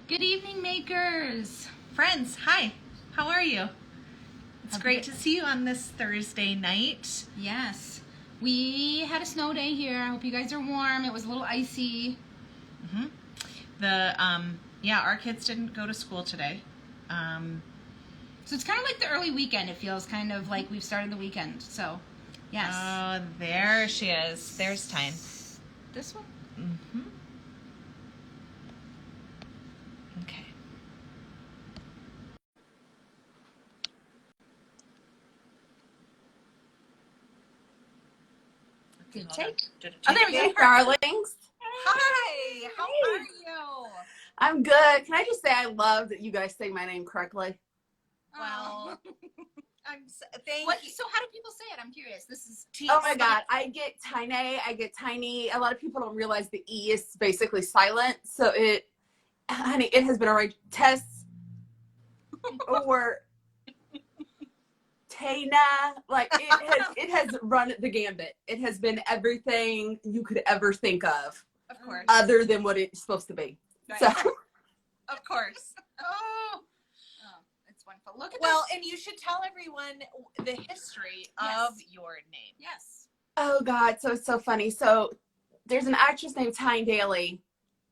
Good evening, makers. Friends, hi. How are you? It's great to see you on this Thursday night. Yes. We had a snow day here. I hope you guys are warm. It was a little icy. Mm-hmm. Our kids didn't go to school today. So it's kind of like the early weekend. It feels kind of like we've started the weekend. So, yes. Oh, there she is. There's Tyne. This one? Mm-hmm. Okay. Good take. Oh, there we go, darlings. Hi. How are you? I'm good. Can I just say I love that you guys say my name correctly? Well, thank you. So how do people say it? I'm curious. This is Oh my God. I get Tyne, I get tiny. A lot of people don't realize the E is basically silent. So honey, it has been a right test or Tana. Like it has run the gambit. It has been everything you could ever think of. Of course. Other than what it's supposed to be. Right. So Of course. Oh, it's wonderful. Look at well, and you should tell everyone the history of your name. Yes. oh God, so it's so funny. So there's an actress named Tyne Daly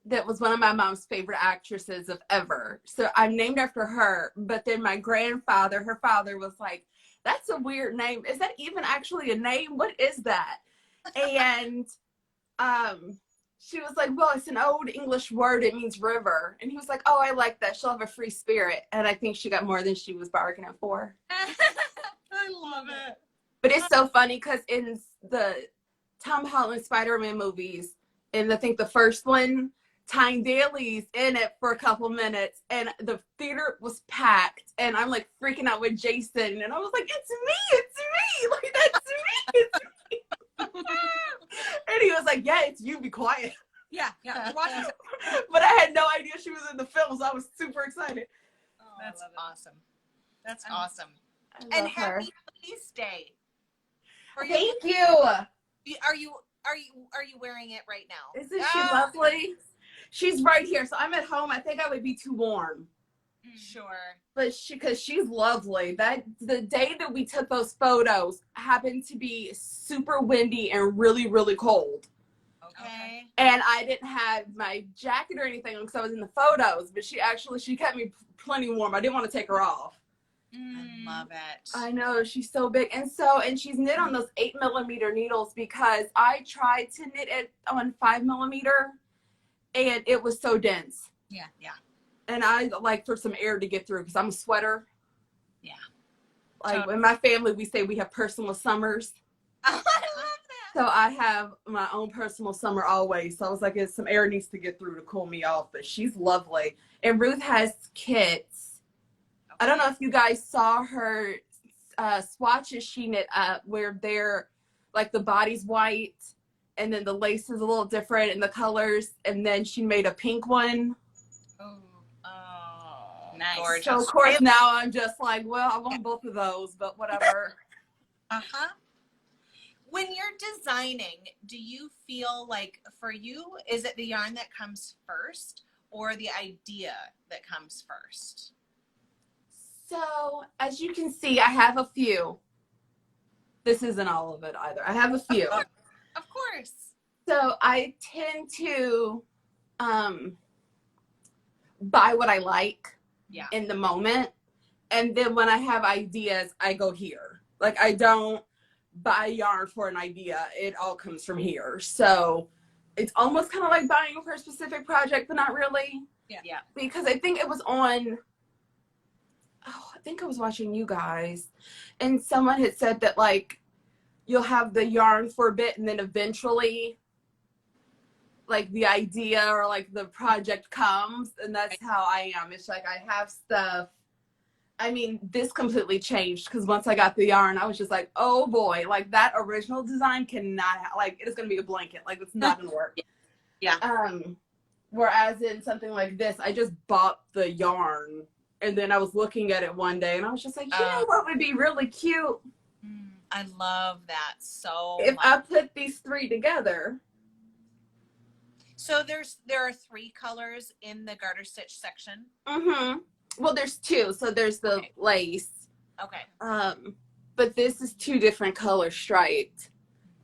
that was one of my mom's favorite actresses of ever. So I'm named after her. But then my grandfather, her father, was like, "That's a weird name. Is that even actually a name? What is that?" And she was like, "Well, it's an old English word. It means river." And he was like, "Oh, I like that. She'll have a free spirit." And I think she got more than she was bargaining for. I love it. But it's so funny because in the Tom Holland Spider-Man movies, and I think the first one, Tyne Daly's in it for a couple minutes, and the theater was packed, and I'm like freaking out with Jason, and I was like, "It's me, like that's me, it's me." And he was like, "Yeah, it's you. Be quiet." Yeah. Watch it. But I had no idea she was in the film, so I was super excited. Oh, that's awesome. That's I awesome. love And her. happy Peace Day. Thank you. Are you wearing it right now? Isn't she lovely? She's right here. So I'm at home. I think I would be too warm. Sure. But because she's lovely. That the day that we took those photos happened to be super windy and really, really cold. Okay. And I didn't have my jacket or anything because I was in the photos. But she kept me plenty warm. I didn't want to take her off. I love it. I know, she's so big. And she's knit on those 8mm needles because I tried to knit it on 5mm and it was so dense. Yeah. And I like for some air to get through because I'm a sweater. Yeah. Like Totally. in my family, we say we have personal summers. I love that. So I have my own personal summer always. So I was like, some air needs to get through to cool me off. But she's lovely. And Ruth has kits. I don't know if you guys saw her swatches she knit up where they're like the body's white and then the lace is a little different in the colors. And then she made a pink one. Oh, nice. Gorgeous. So of course now I'm just like, well, I want both of those, but whatever. When you're designing, do you feel like for you, is it the yarn that comes first or the idea that comes first? So as you can see, I have a few. This isn't all of it either. I have a few. Of course. So I tend to buy what I like in the moment. And then when I have ideas, I go here. Like I don't buy yarn for an idea. It all comes from here. So it's almost kind of like buying for a specific project, but not really. Yeah. Because I think it was on, I think I was watching you guys, and someone had said that like you'll have the yarn for a bit and then eventually like the idea or like the project comes, and that's how I am. It's like I have stuff. I mean, this completely changed because once I got the yarn, I was just like, oh boy, like that original design cannot, like it is going to be a blanket. Like it's not going to work. Yeah. Whereas in something like this, I just bought the yarn. And then I was looking at it one day and I was just like, you know what would be really cute? I love that so if much. I put these three together. So there are 3 colors in the garter stitch section. Mm-hmm. Well, there's 2. So there's the lace. Okay. But this is 2 different colors striped.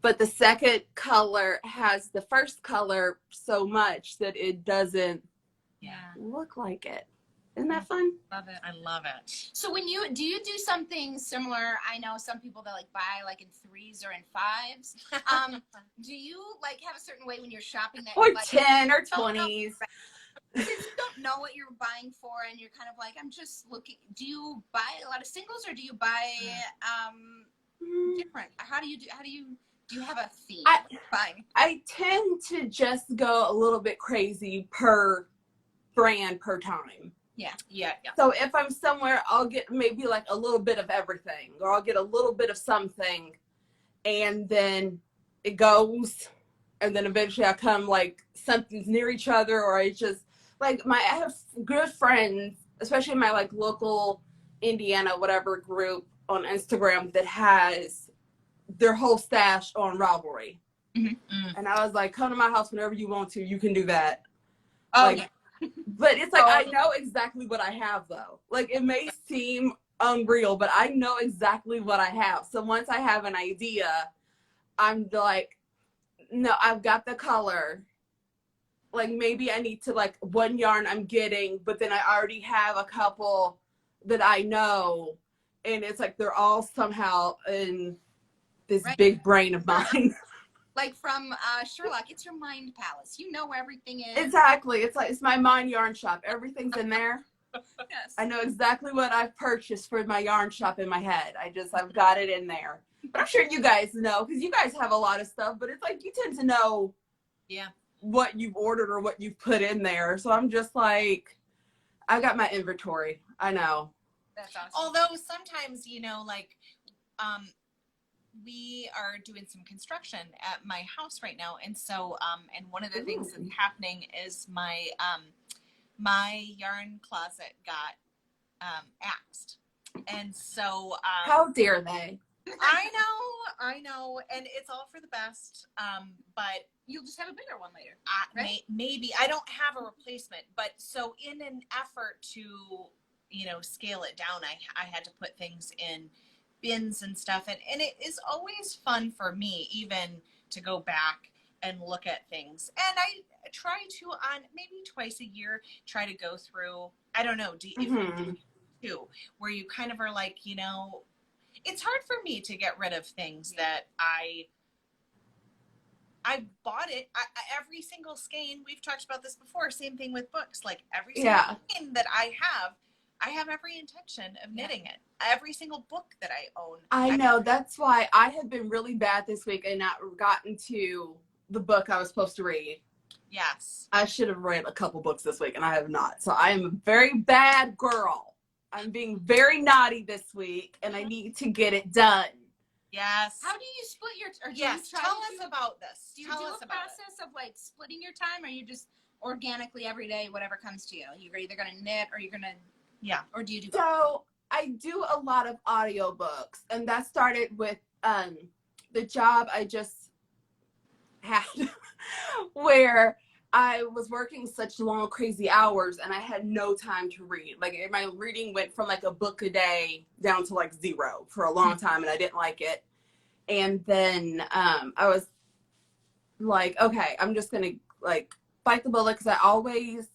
But the second color has the first color so much that it doesn't look like it. Isn't that fun? Love it. I love it. So when you do something similar, I know some people that like buy like in 3s or in 5s. Do you like have a certain way when you're shopping that Or you, like, 10 or 20s. Since you don't know what you're buying for and you're kind of like, I'm just looking, do you buy a lot of singles or do you buy different? Do you have a theme? I tend to just go a little bit crazy per brand per time. Yeah. So if I'm somewhere, I'll get maybe like a little bit of everything, or I'll get a little bit of something, and then it goes, and then eventually I come like something's near each other, or I just like I have good friends, especially my like local Indiana whatever group on Instagram that has their whole stash on Ravelry. Mm-hmm. And I was like, come to my house whenever you want to. You can do that. Oh, like, yeah. But it's like, I know exactly what I have, though. Like, it may seem unreal, but I know exactly what I have. So once I have an idea, I'm like, no, I've got the color. Like, maybe I need to, like, one yarn I'm getting, but then I already have a couple that I know. And it's like they're all somehow in this big brain of mine. Like from Sherlock, it's your mind palace. You know where everything is. Exactly. It's like, it's my mind yarn shop. Everything's in there. Yes. I know exactly what I've purchased for my yarn shop in my head. I've got it in there. But I'm sure you guys know, because you guys have a lot of stuff, but it's like you tend to know what you've ordered or what you've put in there. So I'm just like, I got my inventory. I know. That's awesome. Although sometimes, like, we are doing some construction at my house right now, and so and one of the things that's happening is my yarn closet got axed, and so how dare they? I know, and it's all for the best, but you'll just have a bigger one later, right? Maybe I don't have a replacement, but so in an effort to scale it down, I had to put things in bins and stuff, and it is always fun for me even to go back and look at things, and I try to on maybe twice a year try to go through, I don't know, too, where you kind of are like, it's hard for me to get rid of things that I bought it. Every single skein, we've talked about this before, same thing with books, like every single skein that I have every intention of knitting it. Every single book that I own. I know. That's why I have been really bad this week and not gotten to the book I was supposed to read. Yes. I should have read a couple books this week, and I have not. So I am a very bad girl. I'm being very naughty this week, and I need to get it done. Yes. How do you split your time? Yes, tell us about this. Do you do a process of like splitting your time, or you just organically every day, whatever comes to you? You're either going to knit or you're going to, or do you do both? So I do a lot of audiobooks, and that started with the job I just had where I was working such long, crazy hours, and I had no time to read. Like, my reading went from like a book a day down to like 0 for a long time, and I didn't like it. And then I was like, okay, I'm just gonna like bite the bullet, because I always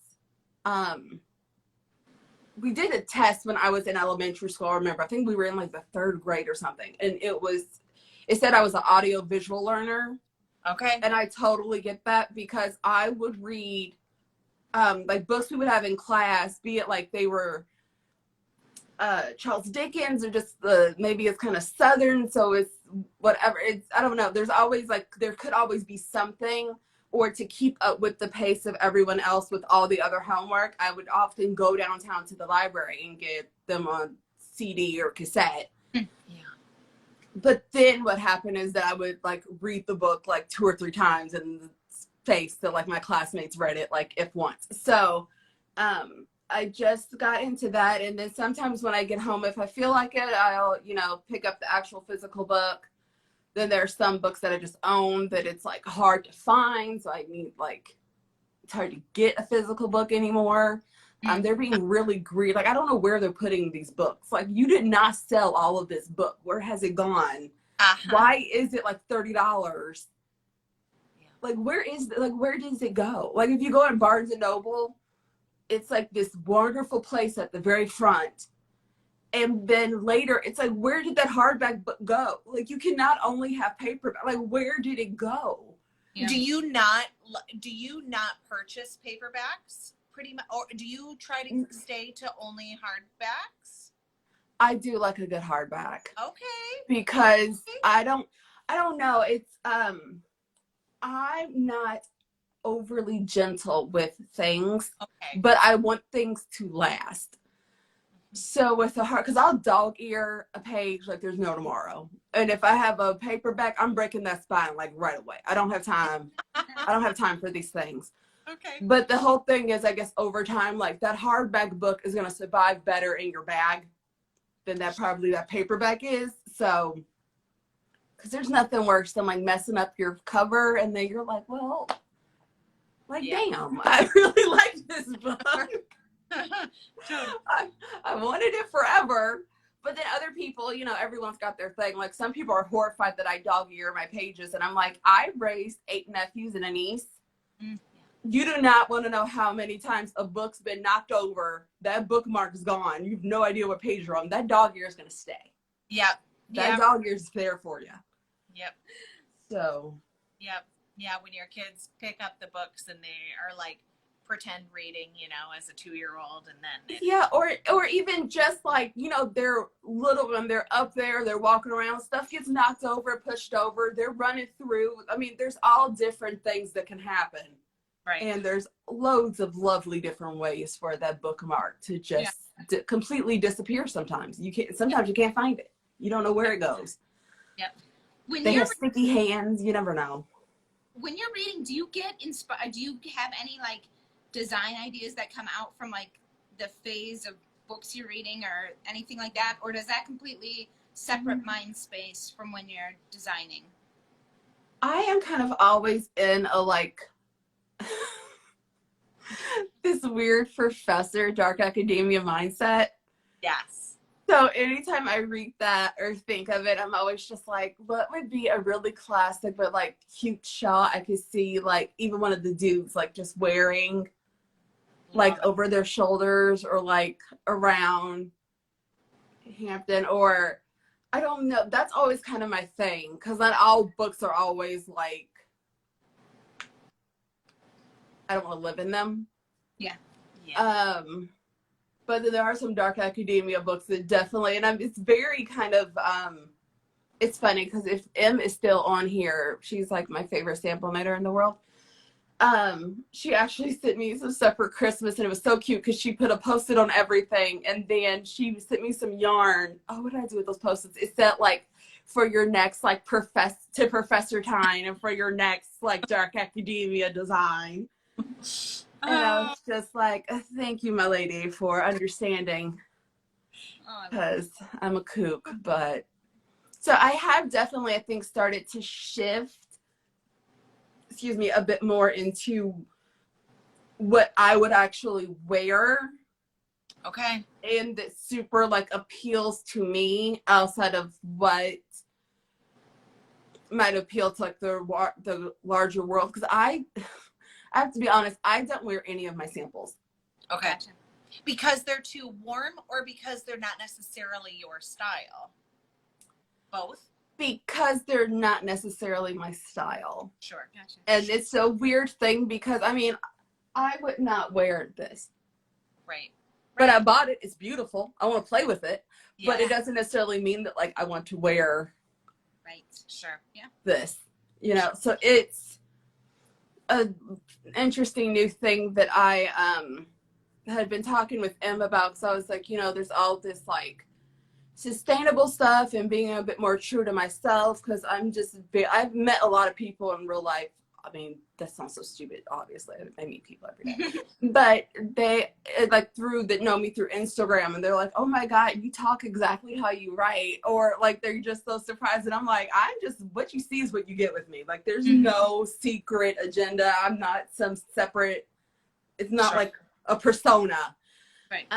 we did a test when I was in elementary school. I remember, I think we were in like the 3rd grade or something, and it said I was an audio visual learner. Okay. And I totally get that, because I would read like books we would have in class, be it like they were Charles Dickens, or just maybe it's kind of Southern, so it's whatever. I don't know. There's always there could always be something, or to keep up with the pace of everyone else with all the other homework, I would often go downtown to the library and get them on CD or cassette. But then what happened is that I would like read the book like 2 or 3 times in the space that like my classmates read it like if once. So I just got into that. And then sometimes when I get home, if I feel like it, I'll, pick up the actual physical book. Then there's some books that I just own that it's like hard to find. So I need like It's hard to get a physical book anymore. They're being really greedy. Like, I don't know where they're putting these books. Like, you did not sell all of this book. Where has it gone? Why is it like $30? Like, where does it go? Like, if you go in Barnes and Noble, it's like this wonderful place at the very front. And then later, it's like, where did that hardback book go? Like, you can not only have paperback. Like, where did it go? Yeah. Do you not purchase paperbacks pretty much, or do you try to stay to only hardbacks? I do like a good hardback. Okay. Because I don't know. It's I'm not overly gentle with things, but I want things to last. So with a because I'll dog ear a page like there's no tomorrow. And if I have a paperback, I'm breaking that spine like right away. I don't have time. I don't have time for these things. Okay. But the whole thing is, I guess, over time, like that hardback book is going to survive better in your bag than that paperback is. So, because there's nothing worse than like messing up your cover and then you're like, well, like, damn, I really like this book. I wanted it forever. But then other people, you know, everyone's got their thing. Like, some people are horrified that I dog ear my pages. And I'm like, I raised 8 nephews and a niece. You do not want to know how many times a book's been knocked over. That bookmark is gone. You have no idea what page you're on. That dog ear is going to stay. Yep. That dog ear is there for you. Yep. So. Yep. Yeah, when your kids pick up the books and they are like pretend reading, you know, as a 2-year-old, and then yeah, or even just like, you know, they're little and they're up there, they're walking around, stuff gets knocked over, pushed over, they're running through. I mean, there's all different things that can happen. Right. And there's loads of lovely different ways for that bookmark to just completely disappear. Sometimes you can't find it. You don't know where it goes. Yep. They have sticky hands. You never know. When you're reading, do you get inspired? Do you have any like design ideas that come out from like the phase of books you're reading or anything like that? Or does that completely separate mind space from when you're designing? I am kind of always in a like this weird professor, dark academia mindset. Yes. So anytime I read that or think of it, I'm always just like, what would be a really classic but like cute shawl I could see like even one of the dudes like just wearing like over their shoulders or like around Hampton, or I don't know. That's always kind of my thing, because not all books are always like, I don't want to live in them. Yeah. But then there are some dark academia books that definitely, and it's very kind of, it's funny because if M is still on here, she's like my favorite sample knitter in the world. She actually sent me some stuff for Christmas, and it was so cute because she put a post-it on everything, and then she sent me some yarn. Oh, what did I do with those post-its? It said like, for your next like Professor Tyne, and for your next like dark academia design. And I was just like, thank you, my lady, for understanding, because I'm a kook. But so I have definitely, I think, started to shift, a bit more into what I would actually wear. Okay. And that super like appeals to me outside of what might appeal to like the larger world. Because I have to be honest, I don't wear any of my samples. Okay. Because they're too warm, or because they're not necessarily your style? Both? Because they're not necessarily my style. Sure. Gotcha. And it's a weird thing because, I mean, I would not wear this. Right. But I bought it. It's beautiful. I want to play with it. Yeah. But it doesn't necessarily mean that, like, I want to wear Sure. Yeah. this. You know, so it's an interesting new thing that I had been talking with Em about. Because I was like, you know, there's all this, like, sustainable stuff and being a bit more true to myself, because I've met a lot of people in real life. I mean, that sounds so stupid, obviously. I meet people every day. But they, like, that know me through Instagram, and they're like, oh my God, you talk exactly how you write. Or, like, they're just so surprised. And I'm like, what you see is what you get with me. Like, there's no secret agenda. I'm not some separate It's not Sure. like a persona. Right.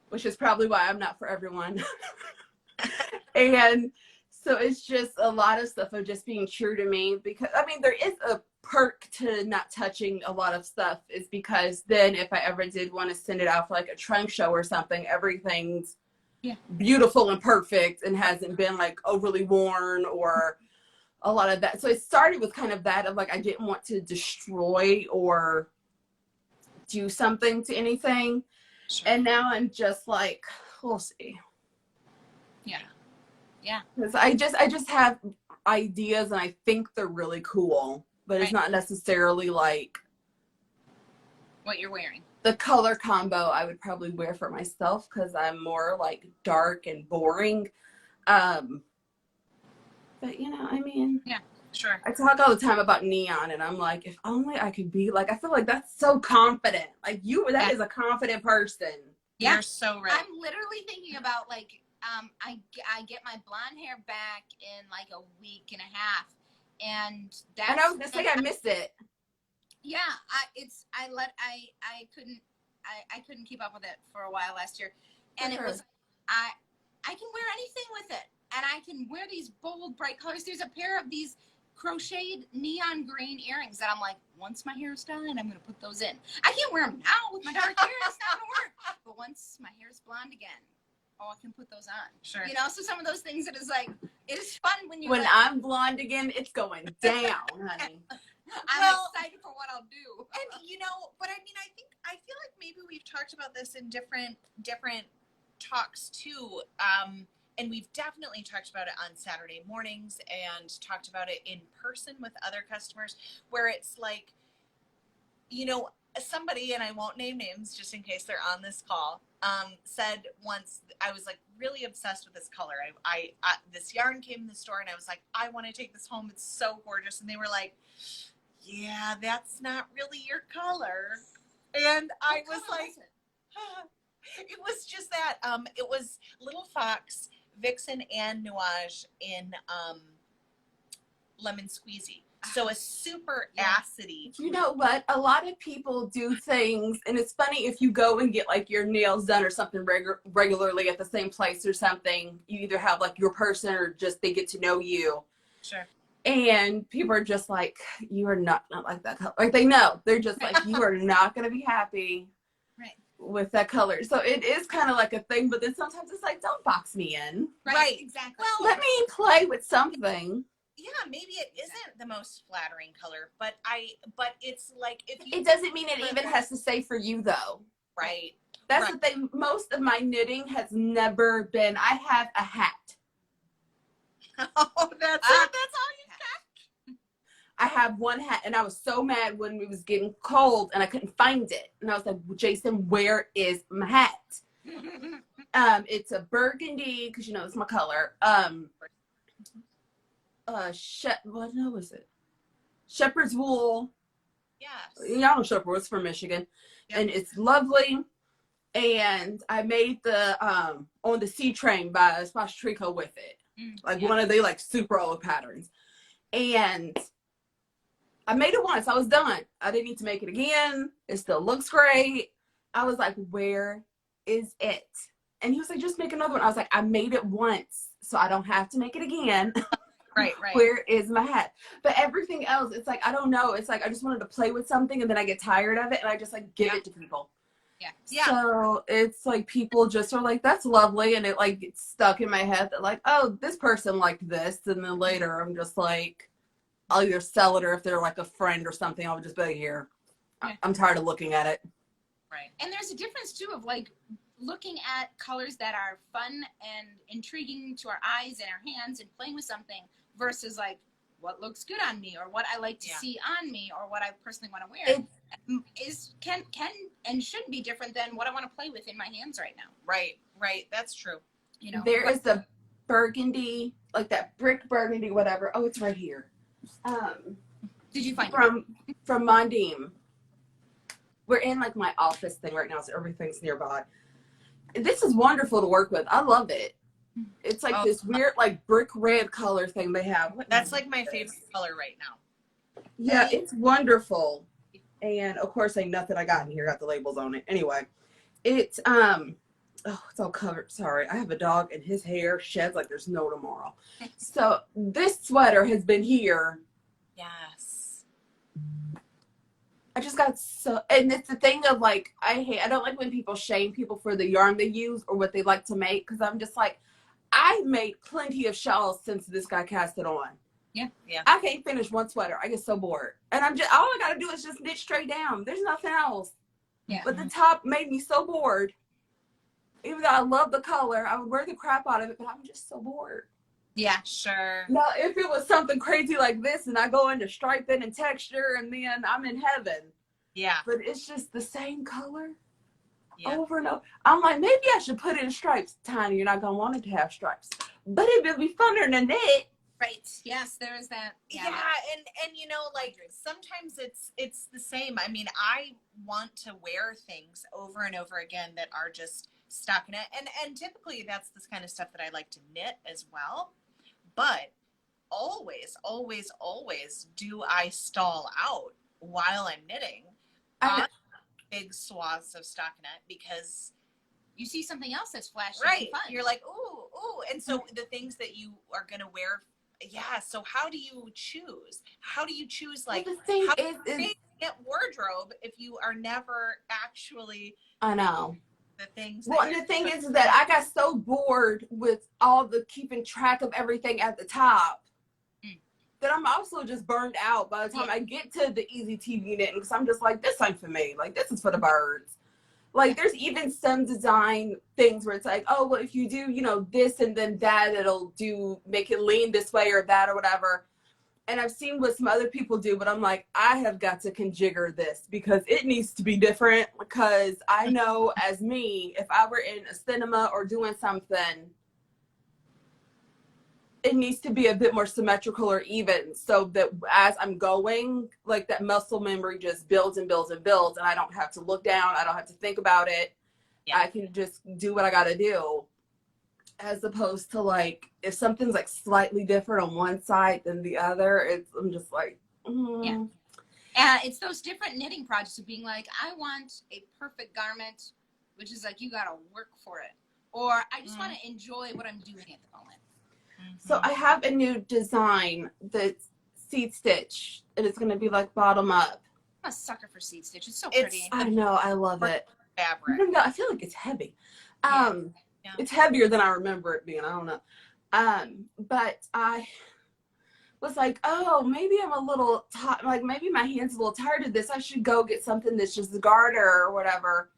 Which is probably why I'm not for everyone. And so it's just a lot of stuff of just being true to me, because I mean, there is a perk to not touching a lot of stuff, is because then if I ever did want to send it out for like a trunk show or something, everything's beautiful and perfect and hasn't been like overly worn or a lot of that. So it started with kind of that of like, I didn't want to destroy or do something to anything. Sure. And now I'm just like, we'll see. Yeah. Because I just have ideas and I think they're really cool, but it's not necessarily like What you're wearing. the color combo I would probably wear for myself, because I'm more like dark and boring. But you know, I mean, Sure. I talk all the time about neon, and I'm like, if only I could be like, I feel like that's so confident. Like that is a confident person. You're so right. I'm literally thinking about like, I get my blonde hair back in like a week and a half, and that's. And I was gonna say I miss it. Yeah, I couldn't keep up with it for a while last year, and it was I can wear anything with it, and I can wear these bold, bright colors. There's a pair of these crocheted neon green earrings that I'm like, once my hair is done, I'm gonna put those in. I can't wear them now with my dark hair; it's not gonna work. But once my hair is blonde again, I can put those on. Sure. You know, so some of those things, it is like, it is fun when you. When like, I'm blonde again, it's going down, honey. I'm excited for what I'll do. And you know, but I mean, I feel like maybe we've talked about this in different talks too. And we've definitely talked about it on Saturday mornings and talked about it in person with other customers, where it's like, you know, somebody, and I won't name names just in case they're on this call, said once, I was like really obsessed with this color. I this yarn came in the store and I was like, I want to take this home. It's so gorgeous. And they were like, yeah, that's not really your color. And I was like, it was just that. It was Little Fox, Vixen, and Nuage in Lemon Squeezy. So a super acidy. You know what? A lot of people do things, and it's funny if you go and get like your nails done or something regularly at the same place or something. You either have like your person or just they get to know you. Sure. And people are just like, you are not like that color. Like they know. They're just like, you are not going to be happy with that color. So it is kind of like a thing, but then sometimes it's like, don't box me in. Right. Exactly. Well, Let me play with something. yeah, maybe it isn't the most flattering color, but it's like, if you, It doesn't mean it even has to say for you though. right. That's the thing. Most of my knitting has never been, I have a hat. Oh, that's all you got. I have one hat, and I was so mad when it was getting cold and I couldn't find it. And I was like, Jason, where is my hat? It's a burgundy, because you know it's my color. What no is it? Shepherd's wool. Yes. Y'all know Shepherd, it's from Michigan. Yep. And it's lovely. And I made the on the C train by Splash Trico with it. Like one of the like super old patterns. And I made it once. I was done. I didn't need to make it again. It still looks great. I was like, where is it? And he was like, just make another one. I was like, I made it once, so I don't have to make it again. Right. Where is my hat? But everything else, it's like, I don't know. It's like, I just wanted to play with something and then I get tired of it and I just like give it to people. Yeah. So it's like people just are like, that's lovely. And it like gets stuck in my head that like, oh, this person liked this. And then later I'm just like, I'll either sell it or if they're like a friend or something, I'll just be like, here. I'm tired of looking at it. Right. And there's a difference too of like looking at colors that are fun and intriguing to our eyes and our hands and playing with something versus like what looks good on me or what I like to see on me or what I personally want to wear can and should be different than what I want to play with in my hands right now. Right. That's true. You know, there is a burgundy, like that brick burgundy, whatever. Oh, it's right here. Did you find from Mondim? We're in like my office thing right now, so everything's nearby. This is wonderful to work with. I love it. It's like this weird like brick red color thing they have. That's like my favorite color right now. Yeah, it's wonderful. And of course, ain't nothing I got in here got the labels on it. Anyway, it's it's all covered. Sorry, I have a dog and his hair sheds like there's no tomorrow. So this sweater has been here. Yes. I just got so, and it's the thing of like, I don't like when people shame people for the yarn they use or what they like to make, because I'm just like, I made plenty of shawls since this guy cast it on. Yeah. I can't finish one sweater. I get so bored. And all I gotta do is just knit straight down. There's nothing else. Yeah. But the top made me so bored. Even though I love the color, I would wear the crap out of it, but I'm just so bored. Yeah. Sure. Now, if it was something crazy like this and I go into striping and texture and then I'm in heaven. Yeah. But it's just the same color over and over. I'm like, maybe I should put it in stripes. Tiny, you're not going to want it to have stripes. But it would be funner than knit. Right. Yes, there is that. Yeah, and you know, like sometimes it's the same. I mean, I want to wear things over and over again that are just stockinette, and typically that's this kind of stuff that I like to knit as well. But always do I stall out while I'm knitting on big swaths of stockinette, because you see something else that's flashy. right, and fun. you're like, ooh, and so the things that you are gonna wear. Yeah, so how do you choose? Like, well, the thing how is do you get wardrobe if you are never actually I know. the things? Well, and the thing is that I got so bored with all the keeping track of everything at the top that I'm also just burned out by the time I get to the easy TV knitting, because I'm just like, this ain't for me. Like, this is for the birds. Like, there's even some design things where it's like, oh, well, if you do, you know, this and then that, it'll make it lean this way or that or whatever. And I've seen what some other people do, but I'm like, I have got to configure this because it needs to be different, because I know as me, if I were in a cinema or doing something, it needs to be a bit more symmetrical or even, so that as I'm going, like, that muscle memory just builds and builds and builds, and I don't have to look down. I don't have to think about it. Yeah. I can just do what I got to do, as opposed to, like, if something's like slightly different on one side than the other, I'm just like, yeah. And it's those different knitting projects of being like, I want a perfect garment, which is like, you got to work for it, or I just want to enjoy what I'm doing at the moment. So I have a new design that's seed stitch, and it's going to be like bottom up. I'm a sucker for seed stitch. It's so pretty. I know. I love it. Fabric. Even though I feel like it's heavy. Yeah. It's heavier than I remember it being. I don't know. But I was like, oh, maybe I'm a little like maybe my hand's a little tired of this. I should go get something that's just a garter or whatever.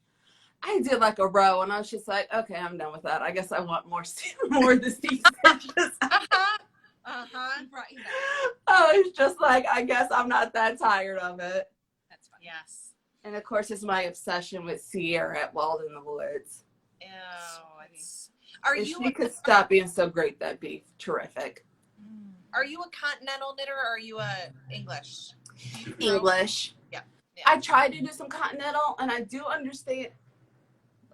I did like a row, and I was just like, okay, I'm done with that. I guess I want more of the seed stitches. Right. Oh, it's just like, I guess I'm not that tired of it. That's fine. Yes. And of course, it's my obsession with Sierra at Wild in the Woods. Ew, it's, If she could stop being so great, that'd be terrific. Are you a continental knitter, or are you a English? English. Yeah. I tried to do some continental, and I do understand.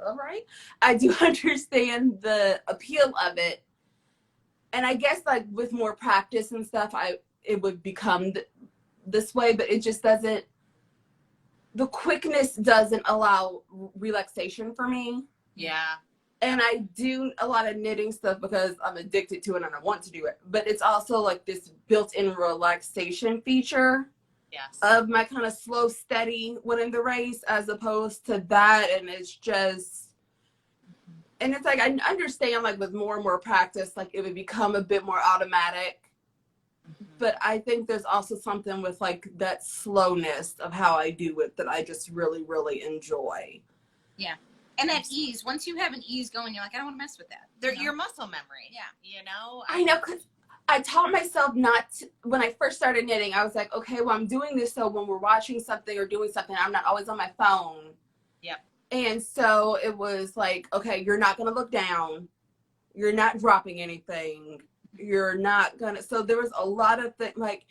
All right. I do understand the appeal of it. And I guess, like, with more practice and stuff, it would become this way, but it just doesn't, the quickness doesn't allow relaxation for me. Yeah. And I do a lot of knitting stuff because I'm addicted to it and I want to do it. But it's also like this built-in relaxation feature. Yes. Of my kind of slow, steady winning the race, as opposed to that. And it's just, and it's like, I understand, like, with more and more practice, like, it would become a bit more automatic. But I think there's also something with, like, that slowness of how I do it that I just really, really enjoy. Yeah. And that ease, once you have an ease going, you're like, I don't want to mess with that. They're your muscle memory. Yeah. You know? I know, because I taught myself not to, when I first started knitting, I was like, okay, well, I'm doing this so when we're watching something or doing something, I'm not always on my phone. Yep. And so it was like, okay, you're not going to look down. You're not dropping anything. You're not going to, so there was a lot of things, like,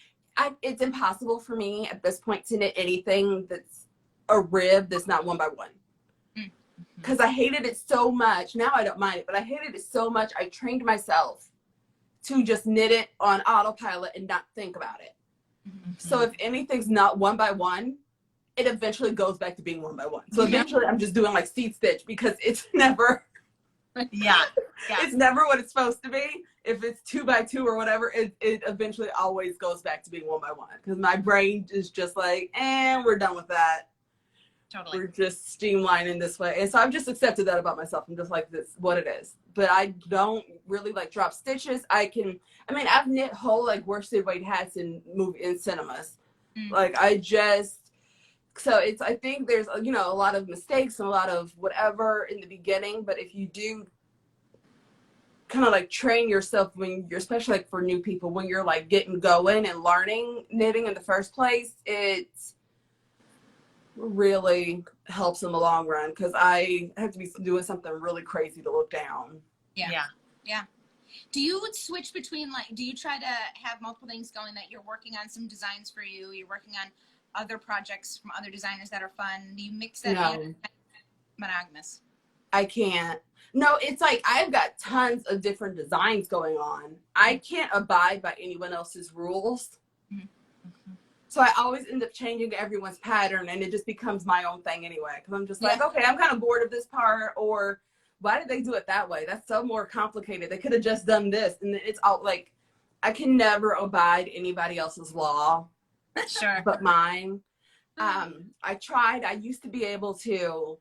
it's impossible for me at this point to knit anything that's a rib that's not 1 by 1. Because I hated it so much. Now I don't mind it, but I hated it so much. I trained myself to just knit it on autopilot and not think about it. So if anything's not 1 by 1, it eventually goes back to being one by one. So eventually I'm just doing like seed stitch because it's never, Yeah. it's never what it's supposed to be. If it's 2 by 2 or whatever, it eventually always goes back to being 1 by 1 because my brain is just like, we're done with that. Totally. We're just streamlining this way. And so I've just accepted that about myself. I'm just like, this what it is. But I don't really like drop stitches. I've knit whole like worsted weight hats in cinemas. Like I think there's, a lot of mistakes and a lot of whatever in the beginning. But if you do kind of like train yourself when you're, especially like for new people, when you're like getting going and learning knitting in the first place, it really helps in the long run because I have to be doing something really crazy to look down. Yeah. Do you switch between, like, do you try to have multiple things going, that you're working on some designs for you're working on other projects from other designers that are fun? Do you mix that in? Monogamous? I can't. No, it's like I've got tons of different designs going on. I can't abide by anyone else's rules. So I always end up changing everyone's pattern, and it just becomes my own thing anyway. Because I'm just like, okay, I'm kind of bored of this part, or why did they do it that way? That's so more complicated. They could have just done this. And then it's all like, I can never abide anybody else's law. Sure. But mine. I used to be able to,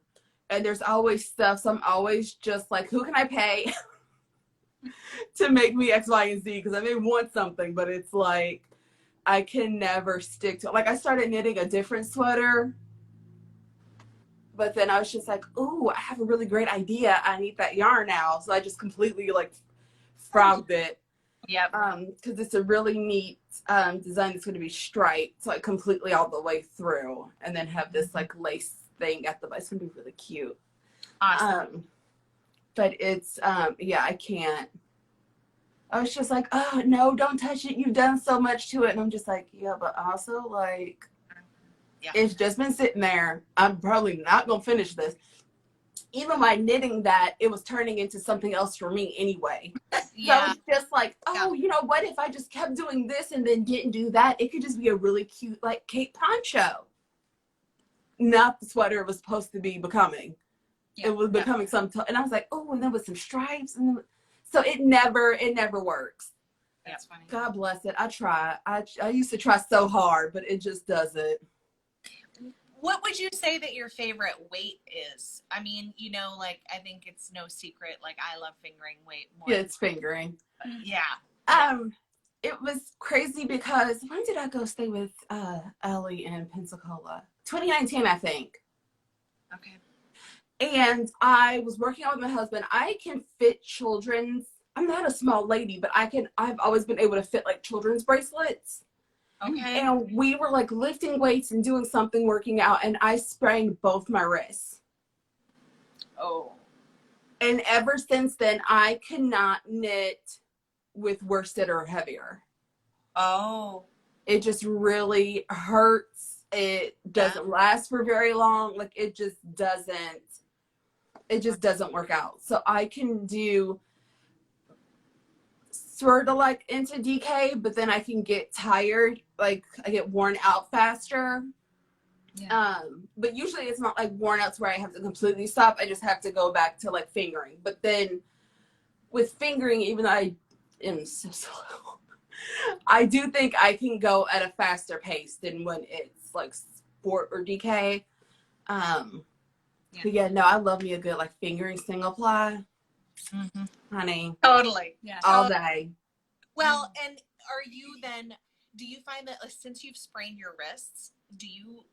and there's always stuff. So I'm always just like, who can I pay to make me X, Y, and Z? Because I may want something, but it's like, I can never stick to, like, I started knitting a different sweater, but then I was just like, ooh, I have a really great idea. I need that yarn now. So I just completely like frogged it. Yep. Because it's a really neat design that's going to be striped, like completely all the way through, and then have this like lace thing at the base. It's going to be really cute. Awesome. But it's, I can't. I was just like, oh, no, don't touch it. You've done so much to it. And I'm just like, yeah, but also, like, it's just been sitting there. I'm probably not going to finish this. Even by knitting that, it was turning into something else for me anyway. Yeah. So it's just like, you know what? If I just kept doing this and then didn't do that, it could just be a really cute, like, cape poncho. Not the sweater it was supposed to be becoming. Yeah. It was becoming and I was like, oh, and then with some stripes. And then, so it never works. That's funny. God bless it. I try. I used to try so hard, but it just doesn't. What would you say that your favorite weight is? I mean, like, I think it's no secret. Like, I love fingering weight more. Yeah, it's fingering. Yeah. It was crazy because when did I go stay with Ellie in Pensacola? 2019, I think. Okay. And I was working out with my husband. I can fit children's. I'm not a small lady, but I've always been able to fit like children's bracelets. Okay. And we were like lifting weights and doing something, working out, and I sprained both my wrists. Oh. And ever since then, I cannot knit with worsted or heavier. Oh. It just really hurts. It doesn't last for very long. Like it just doesn't work out. So I can do sort of like into DK, but then I can get tired. Like I get worn out faster. Yeah. But usually it's not like worn out to where I have to completely stop. I just have to go back to like fingering. But then with fingering, even though I am so slow, I do think I can go at a faster pace than when it's like sport or DK. But yeah, no, I love me a good like fingering single ply. Mm-hmm. Honey. Totally. Yeah. All day. Well, and do you find that since you've sprained your wrists, do you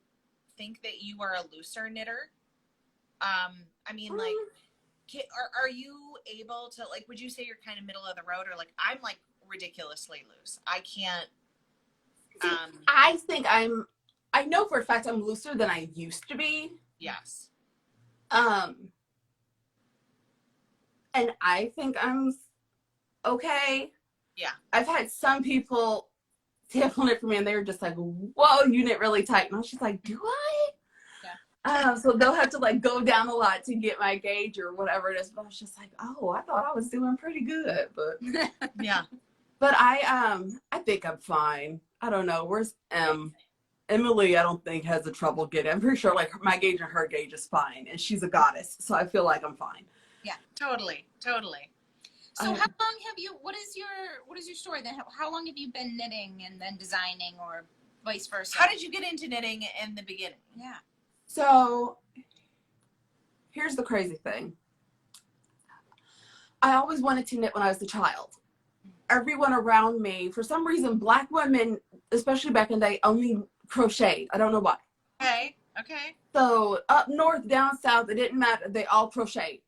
think that you are a looser knitter? I mean, like, are you able to, like, would you say you're kind of middle of the road, or like, I'm like ridiculously loose? I can't. I think I know for a fact I'm looser than I used to be. Yes. And I think I'm okay. Yeah. I've had some people sample it for me and they were just like, whoa, you knit really tight. And I was just like, do I? Yeah. So they'll have to like go down a lot to get my gauge or whatever it is. But I was just like, oh, I thought I was doing pretty good. But yeah. But I think I'm fine. I don't know. Where's M? Emily, I don't think has a trouble getting. I'm pretty sure like my gauge and her gauge is fine, and she's a goddess, so I feel like I'm fine. Yeah, totally. So how long have you? What is your story then? How long have you been knitting and then designing, or vice versa? How did you get into knitting in the beginning? Yeah. So here's the crazy thing. I always wanted to knit when I was a child. Everyone around me, for some reason, Black women, especially back in the day, only crocheted. I don't know why. Okay. So up north, down south, it didn't matter. They all crocheted.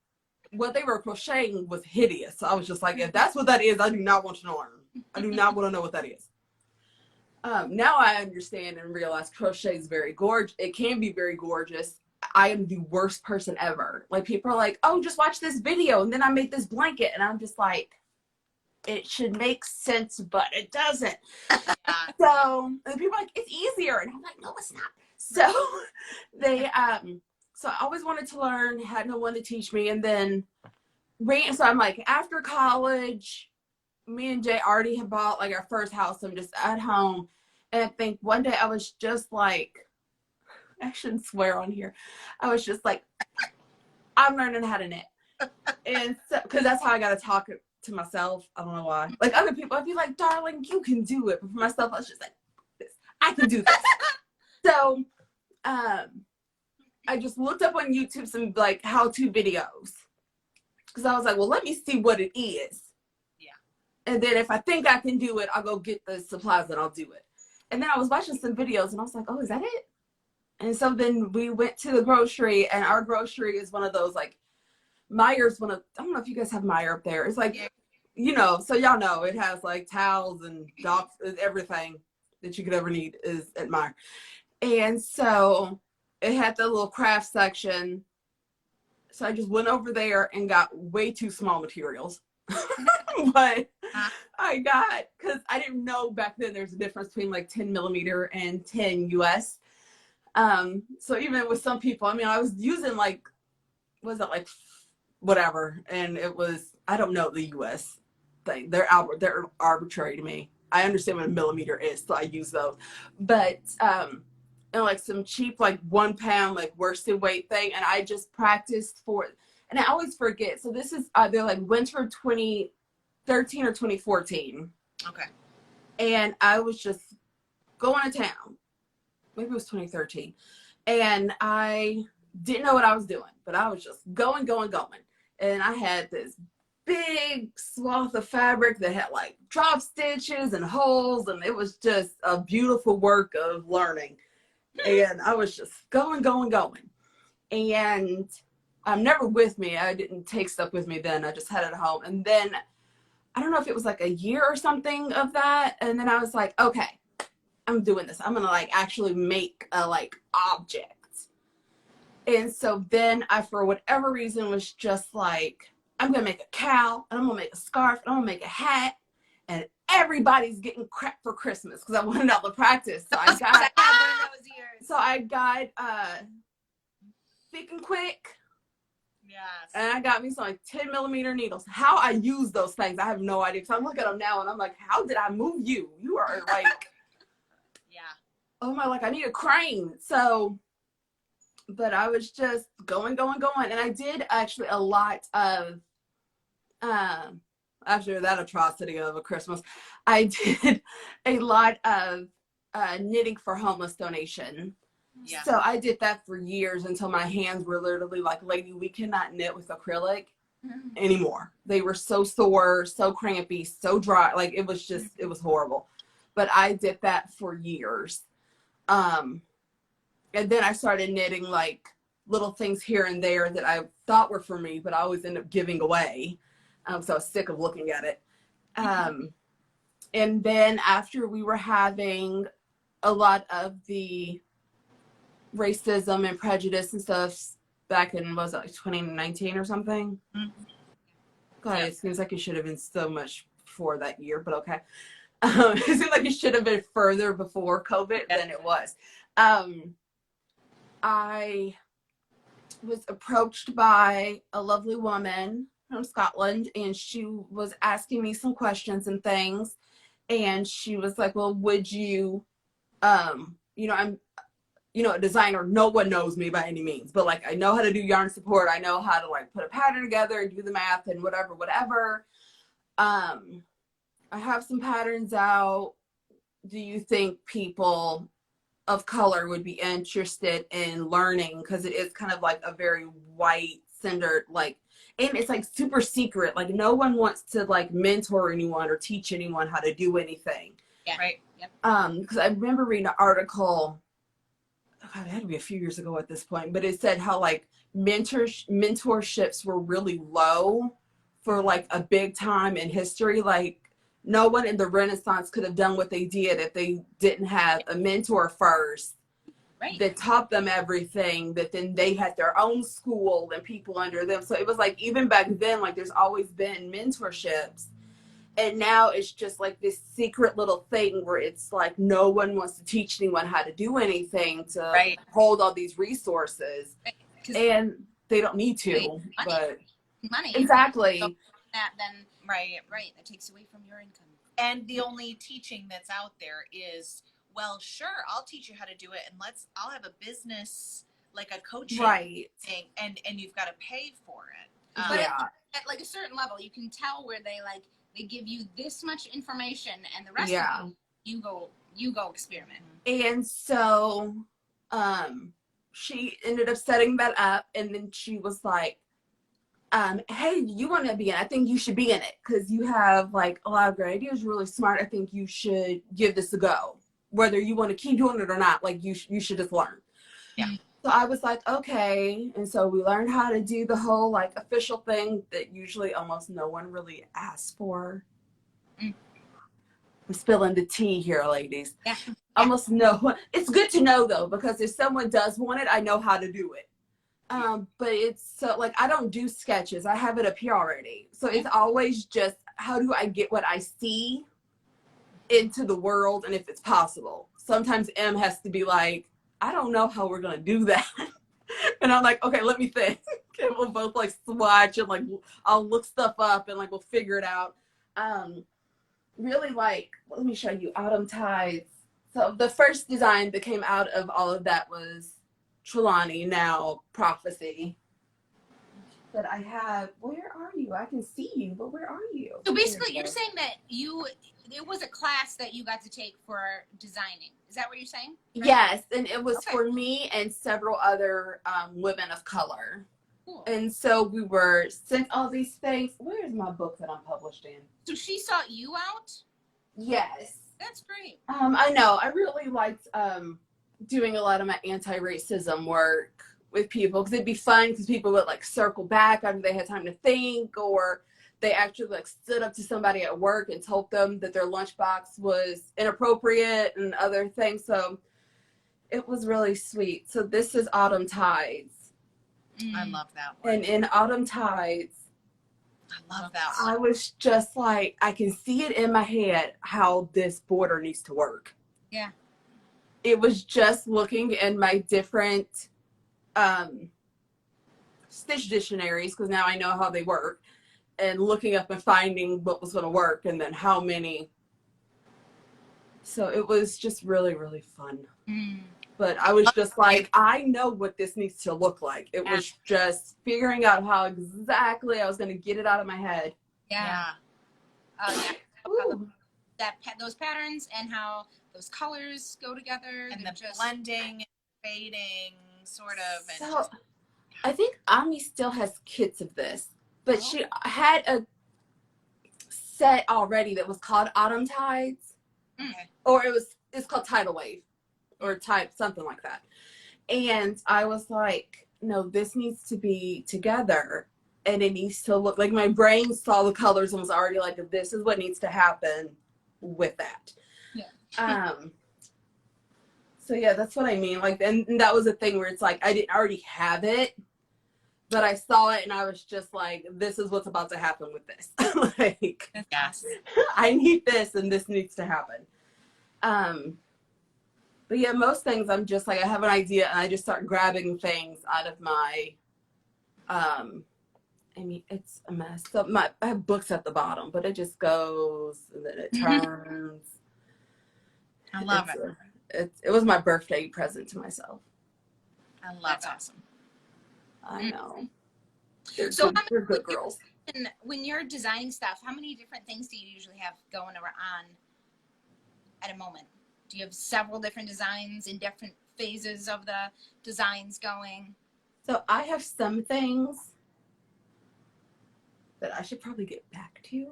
What they were crocheting was hideous. So I was just like, if that's what that is, I do not want to learn. I do not want to know what that is. Now I understand and realize crochet is very gorgeous. It can be very gorgeous. I am the worst person ever. Like, people are like, oh, just watch this video, and then I make this blanket, and I'm just like, it should make sense, but it doesn't. So, and people are like, it's easier, and I'm like, no, it's not. So so I always wanted to learn, had no one to teach me, and then so I'm like, after college, me and Jay already had bought like our first house. I'm just at home, and I think one day I was just like, I shouldn't swear on here. I was just like, I'm learning how to knit. And so, because that's how I got to talk to myself. I don't know why. Like, other people, I'd be like, darling, you can do it. But for myself, I was just like, I can do this. So, I just looked up on YouTube some like how-to videos. Because I was like, well, let me see what it is. Yeah. And then if I think I can do it, I'll go get the supplies and I'll do it. And then I was watching some videos and I was like, oh, is that it? And so then we went to the grocery, and our grocery is one of those like Myers, I don't know if you guys have Meyer up there. It's like, you know, so y'all know it has like towels and dogs, everything that you could ever need is at Meyer. And so it had the little craft section. So I just went over there and got way too small materials. But I got, because I didn't know back then there's a difference between like 10 millimeter and 10 US. So even with some people, I mean, I was using like, was it like whatever, and it was, I don't know the US thing. They're arbitrary to me. I understand what a millimeter is, so I use those. But and like some cheap like 1 pound like worsted weight thing, and I just practiced for it. And I always forget. So this is either like winter 2013 or 2014. Okay. And I was just going to town. Maybe it was 2013. And I didn't know what I was doing, but I was just going. And I had this big swath of fabric that had like drop stitches and holes, and it was just a beautiful work of learning. And I was just going. And I'm never with me. I didn't take stuff with me then. I just had it at home. And then I don't know if it was like a year or something of that. And then I was like, okay, I'm doing this. I'm going to like actually make a like object. And so then I, for whatever reason, was just like, I'm going to make a cow, and I'm going to make a scarf, and I'm going to make a hat, and everybody's getting crap for Christmas because I wanted all the practice. So I got Thick and Quick. Yes. And I got me some like 10 millimeter needles. How I use those things, I have no idea. Because I look at them now and I'm like, how did I move you? You are like, yeah. Oh my, like I need a crane. So, but I was just going. And I did actually a lot of, after that atrocity of a Christmas, I did a lot of knitting for homeless donation. Yeah. So I did that for years until my hands were literally like, lady, we cannot knit with acrylic anymore. They were so sore, so crampy, so dry. Like it was just, it was horrible. But I did that for years. And then I started knitting like little things here and there that I thought were for me, but I always end up giving away. So I was sick of looking at it. And then after we were having a lot of the racism and prejudice and stuff back in, was it like 2019 or something? God, it seems like it should have been so much before that year, but okay. It seems like it should have been further before COVID than it was. I was approached by a lovely woman from Scotland, and she was asking me some questions and things. And she was like, well, would you, I'm, a designer. No one knows me by any means, but like I know how to do yarn support. I know how to like put a pattern together and do the math and whatever. I have some patterns out. Do you think people of color would be interested in learning? Because it is kind of like a very white centered, like, and it's like super secret. Like no one wants to like mentor anyone or teach anyone how to do anything. Yeah. Right. Yep. Because I remember reading an article, God, it had to be a few years ago at this point, but it said how like mentorships were really low for like a big time in history. Like no one in the Renaissance could have done what they did if they didn't have a mentor first that taught them everything, that then they had their own school and people under them. So it was like, even back then, like there's always been mentorships. And now it's just like this secret little thing where it's like no one wants to teach anyone how to do anything to hold all these resources. And they don't need to. Money. Exactly. So that then that takes away from your income. And the only teaching that's out there is, well, sure, I'll teach you how to do it, and I'll have a business, like a coaching thing, and you've got to pay for it. But at like a certain level, you can tell where they give you this much information, and the rest of it, you go experiment. And so, she ended up setting that up, and then she was like, hey, you want to be in? I think you should be in it because you have like a lot of great ideas. You're really smart. I think you should give this a go. Whether you want to keep doing it or not, like you should just learn. Yeah. So I was like, okay. And so we learned how to do the whole like official thing that usually almost no one really asks for. I'm spilling the tea here, ladies. Yeah. Almost no one. It's good to know though, because if someone does want it, I know how to do it. But it's so like, I don't do sketches. I have it up here already. So it's always just, how do I get what I see into the world, and if it's possible. Sometimes M has to be like, I don't know how we're gonna do that. And I'm like, okay, let me think. And we'll both like swatch and like I'll look stuff up and like we'll figure it out. Really like, let me show you Autumn Tides. So the first design that came out of all of that was Trelawney, now Prophecy. But I have, where are you? I can see you, but where are you? So basically you're saying that it was a class that you got to take for designing. Is that what you're saying? Right? Yes, and it was for me and several other women of color. Cool. And so we were sent all these things. Where's my book that I'm published in? So she sought you out? Yes. That's great. I know. I really liked doing a lot of my anti-racism work with people because it'd be fun because people would like circle back after they had time to think, or they actually like stood up to somebody at work and told them that their lunchbox was inappropriate and other things. So it was really sweet. So this is Autumn Tides. I love that one. And in Autumn Tides, I love that one. I was just like, I can see it in my head how this border needs to work. Yeah. It was just looking in my different stitch dictionaries, because now I know how they work, and looking up and finding what was going to work and then how many. So it was just really, really fun. But I was just like, I know what this needs to look like. It was just figuring out how exactly I was going to get it out of my head. Yeah. Those patterns and how those colors go together. And the blending, fading, sort of. And so, I think Ami still has kits of this, but she had a set already that was called Autumn Tides, or it's called Tidal Wave, or type something like that. And I was like, no, this needs to be together, and it needs to look like, my brain saw the colors and was already like, this is what needs to happen with that. So yeah, that's what I mean. Like, and that was a thing where it's like, I didn't already have it, but I saw it and I was just like, this is what's about to happen with this. Like, yes, I need this and this needs to happen. But yeah, most things I'm just like, I have an idea and I just start grabbing things out of my, I mean, it's a mess. So I have books at the bottom, but it just goes and then it turns. I love it. it was my birthday present to myself. I love That's it. awesome. I know. They're So good, they're good girls. when you're designing stuff, how many different things do you usually have going on at a moment? Do you have several different designs in different phases of the designs going? So I have some things that I should probably get back to.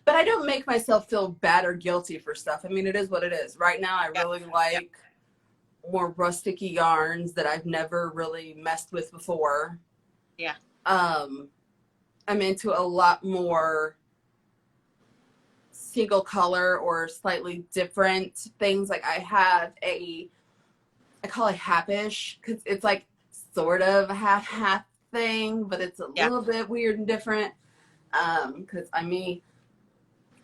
But I don't make myself feel bad or guilty for stuff. I mean, it is what it is. Right now, I really like more rustic-y yarns that I've never really messed with before. Yeah. I'm into a lot more single color or slightly different things. Like I have I call it halfish because it's like sort of a half thing, but it's a little bit weird and different. Because I'm me,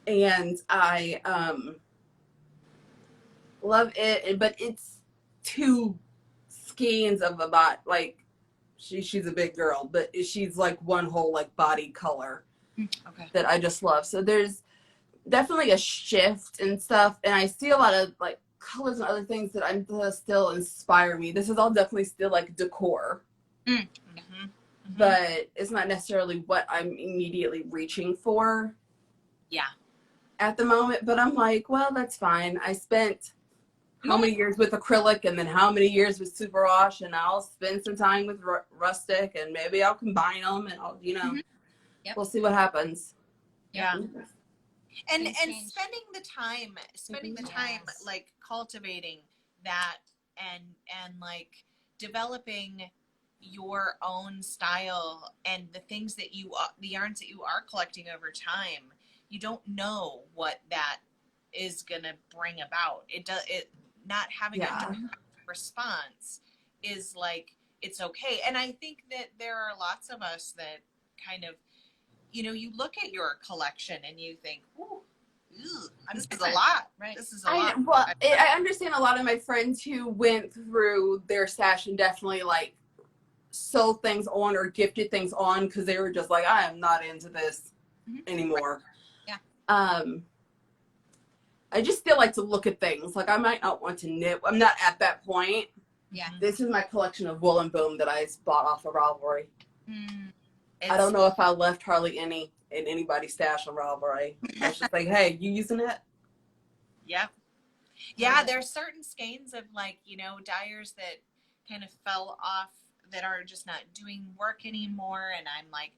and I love it, but it's two skeins of about like she's a big girl, but she's like one whole like body color that I just love. So there's definitely a shift and stuff, and I see a lot of like colors and other things that I'm still inspire me. This is all definitely still like decor. But it's not necessarily what I'm immediately reaching for. Yeah. At the moment, but I'm like, well, that's fine. I spent how many years with acrylic and then how many years with superwash, and I'll spend some time with rustic, and maybe I'll combine them, and I'll, we'll see what happens. Yeah. And Change. spending the time like cultivating that and like developing your own style and the things that the yarns that you are collecting over time, you don't know what that is gonna bring about. It not having a response is like, it's okay. And I think that there are lots of us that kind of, you look at your collection and you think, ooh, this is a lot. Right. This is a lot. Well, I understand a lot of my friends who went through their stash and definitely like sold things on or gifted things on because they were just like, I am not into this anymore. Yeah. I just still like to look at things. Like I might not want to knit. I'm not at that point. Yeah. This is my collection of wool and boom that I bought off of Ravelry. I don't know if I left hardly any in anybody's stash on Ravelry. I was just like, hey, you using it? Yeah. Yeah, there's certain skeins of like, Dyers that kind of fell off that are just not doing work anymore, and I'm like,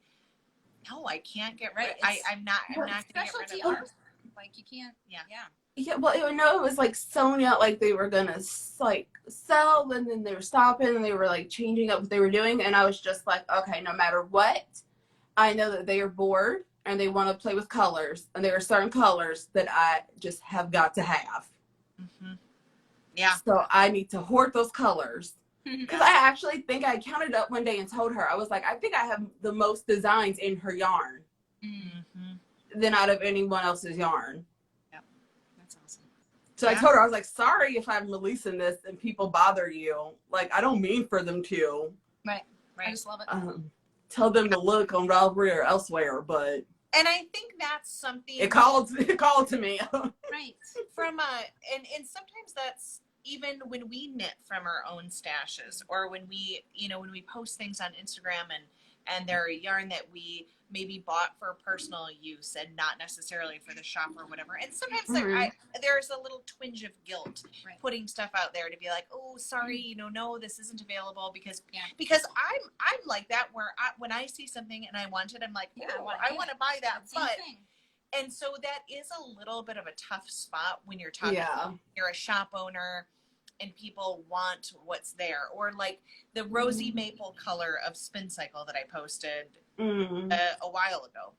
no, I can't get rid. I'm not gonna get rid of art. Like you can't. Yeah. Well, it was like Sonia, like they were gonna like sell, and then they were stopping, and they were like changing up what they were doing, and I was just like, okay, no matter what, I know that they are bored and they want to play with colors, and there are certain colors that I just have got to have. Yeah. So I need to hoard those colors. Because I actually think I counted up one day and told her, I was like, I think I have the most designs in her yarn than out of anyone else's yarn. Yeah, that's awesome. So I told her, I was like, sorry if I'm releasing this and people bother you. Like, I don't mean for them to. Right. I just love it. Tell them to look on Ravelry or elsewhere, but. And I think that's something. It called to me. Right. And sometimes that's even when we knit from our own stashes, or when we post things on Instagram and they're yarn that we maybe bought for personal use and not necessarily for the shop or whatever. And sometimes there's a little twinge of guilt putting stuff out there to be like, oh, sorry, no, this isn't available because I'm like that where when I see something and I want it, I'm like, I want to buy that, and so that is a little bit of a tough spot when you're talking. You're a shop owner and people want what's there, or like the rosy maple color of Spin Cycle that I posted a while ago.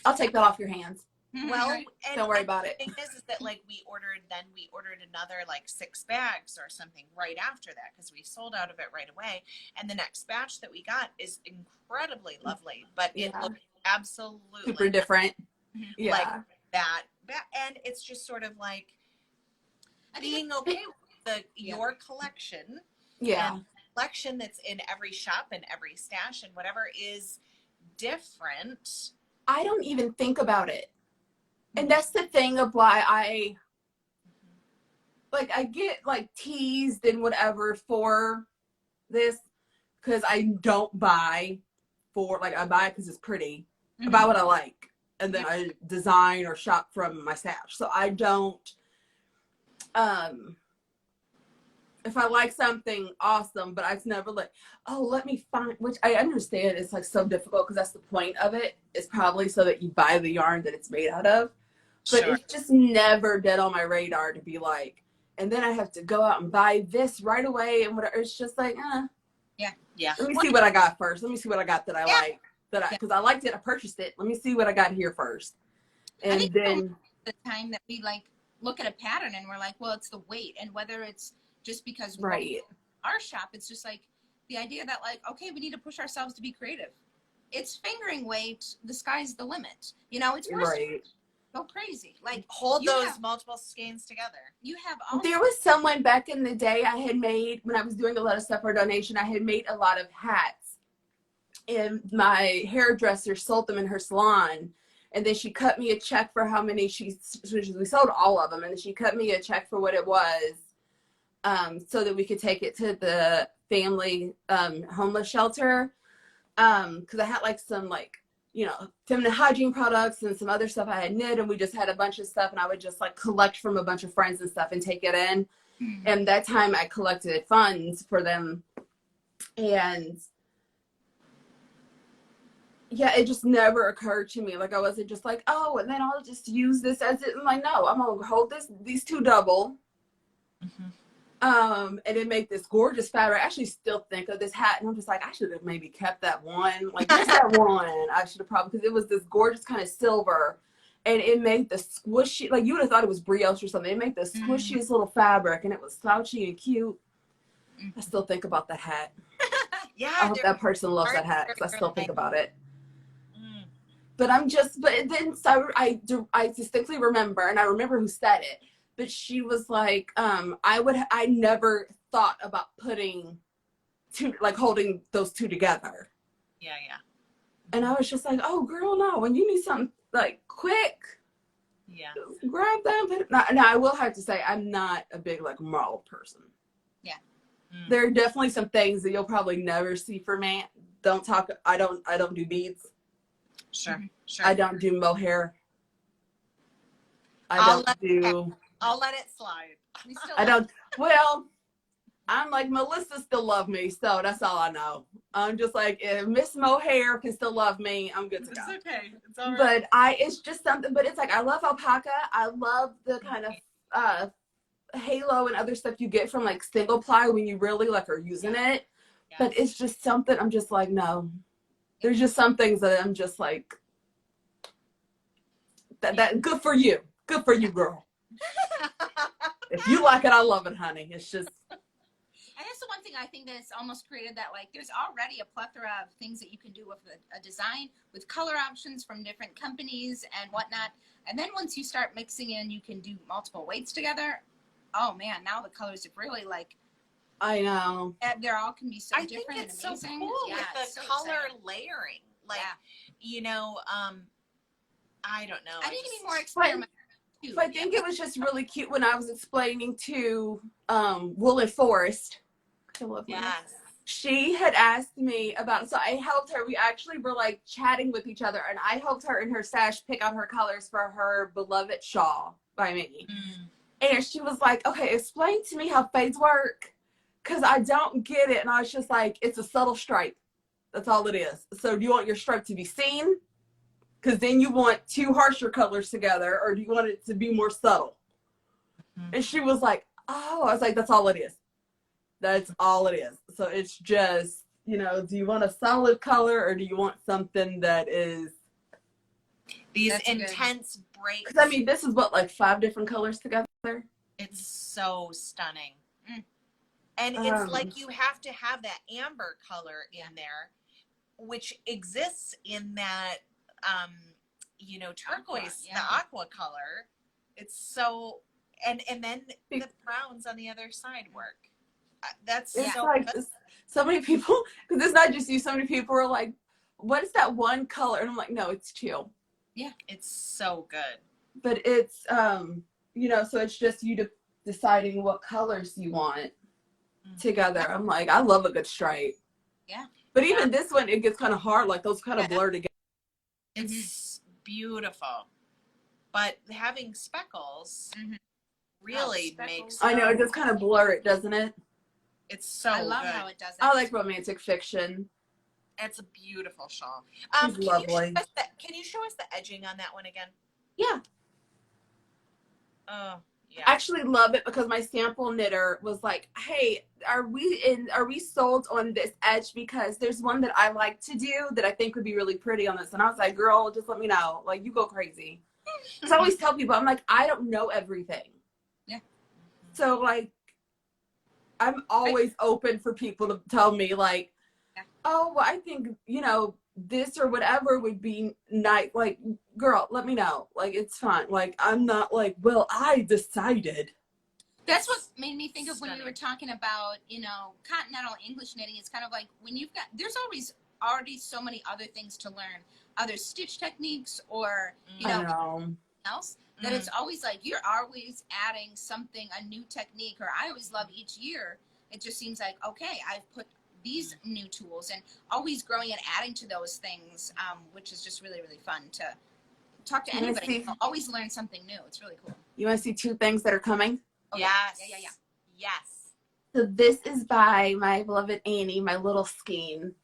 I'll take that off your hands. Well, don't worry about it. The thing is that like we ordered another like 6 bags or something right after that because we sold out of it right away. And the next batch that we got is incredibly lovely, but it looked absolutely super different. Like that, and it's just sort of like being okay with your collection. And collection that's in every shop and every stash and whatever is different. I don't even think about it. And that's the thing of why like I get like teased and whatever for this because I don't buy for like I buy it because it's pretty. I buy what I like, and then I design or shop from my stash. So I don't. If I like something, awesome, but I've never like, oh, let me find, which I understand it's like so difficult because that's the point of it. It's probably so that you buy the yarn that it's made out of. But Sure. it's just never been on my radar to be like, and then I have to go out and buy this right away and whatever. It's just like, Yeah. let me see what I got first. Let me see what I got that I like. Because I liked it, I purchased it. Let me see what I got here first. I And think then the time that we like look at a pattern and we're like, well, it's the weight, and whether it's just because right. our shop, it's just like the idea that like, okay, we need to push ourselves to be creative. It's fingering weight. The sky's the limit. You know, it's worth Right. go crazy. Like Hold you those have- multiple skeins together. You have all There was someone back in the day I had made, when I was doing a lot of stuff for donation, I had made a lot of hats. And my hairdresser sold them in her salon. And then she cut me a check for how many we sold all of them. And then she cut me a check for what it was, so that we could take it to the family homeless shelter. Because I had like some like, you know, feminine hygiene products and some other stuff I had knit, and we just had a bunch of stuff, and I would just like collect from a bunch of friends and stuff and take it in. And that time I collected funds for them, and yeah, it just never occurred to me. Like I wasn't just like, oh, and then I'll just use this as it. I'm like, no, I'm gonna hold these two double. And then make this gorgeous fabric. I actually still think of this hat, and I'm just like, I should have maybe kept that one. Like, just that one. I should have probably, because it was this gorgeous kind of silver, and it made the squishy, like you would have thought it was brioche or something. It made the squishiest little fabric, and it was slouchy and cute. I still think about that hat. Yeah. I hope that person loves that hat, because I still think about it. But then so I distinctly remember, and I remember who said it. But she was like, I never thought about putting two, like holding those two together. Yeah. And I was just like, oh, girl, no. When you need something like quick, Yeah. just grab them. Put it. Now, I will have to say, I'm not a big like marl person. Yeah. There are definitely some things that you'll probably never see from me. I don't do beads. Sure. I don't do mohair. I'll let it slide. We still I don't. Well, I'm like, Melissa still love me, so that's all I know. I'm just like, if Miss Mohair can still love me, I'm good to go. It's okay. It's all right. But it's just something. But it's like, I love alpaca. I love the kind of halo and other stuff you get from like single ply when you really like are using it. Yeah. But it's just something. I'm just like, no. There's just some things that I'm just like, that good for you. Good for you, girl. If you like it, I love it, honey. It's just. And that's the one thing I think that it's almost created, that like there's already a plethora of things that you can do with a design, with color options from different companies and whatnot. And then once you start mixing in, you can do multiple weights together. Oh man, now the colors have really like. I know. They're all can be so I different think it's and so amazing. cool Yeah, with the it's so color exciting. layering. Like, Yeah. you know, I don't know. I need to be more experimental. too. But I think it was just really cute when I was explaining to Woolen Forest. I love my Yes. She had asked me about, so I helped her. We actually were like chatting with each other, and I helped her in her stash pick out her colors for her beloved shawl by me. And she was like, okay, explain to me how fades work, because I don't get it. And I was just like, it's a subtle stripe. That's all it is. So do you want your stripe to be seen? Because then you want two harsher colors together, or do you want it to be more subtle? And she was like, oh, I was like, that's all it is. That's all it is. So it's just, you know, do you want a solid color, or do you want something that is These That's intense breaks. because I mean, this is what, like 5 different colors together. It's so stunning. And it's like you have to have that amber color in there, which exists in that, you know, turquoise, the aqua color. It's so, and then the browns on the other side work. That's It's so like good. so many people, because it's not just you. So many people are like, "What is that one color?" And I'm like, "No, it's 2." Yeah, it's so good. But it's you know, so it's just you to deciding what colors you want together. I'm like, I love a good stripe. Yeah. But even this one, it gets kind of hard. Like those kind of blur together. It's beautiful. But having speckles really makes I know, it just kind of blur it, doesn't it? it's so I love good. how it does it. I like romantic fiction. It's a beautiful shawl. She's lovely. Can you show us the edging on that one again? Yeah. Oh, yeah. I actually love it because my sample knitter was like, hey, are we sold on this edge? Because there's one that I like to do that I think would be really pretty on this. And I was like, girl, just let me know. Like, you go crazy. Because I always tell people, I'm like, I don't know everything. Yeah. So, like, I'm always open for people to tell me, like, oh, well, I think, you know, this or whatever would be nice. Like, girl, let me know. Like, it's fine. Like, I'm not like, well, I decided. That's what made me think of when we were talking about, you know, continental English knitting. It's kind of like when you've got, there's always already so many other things to learn, other stitch techniques or, you know. Else. That it's always like you're always adding something, a new technique, or I always love each year. It just seems like, okay, I've put these new tools and always growing and adding to those things, which is just really, really fun to talk to anybody. I'll always learn something new. It's really cool. You want to see 2 things that are coming? Oh, yes. Yeah. Yes. So this is by my beloved Annie, my little skein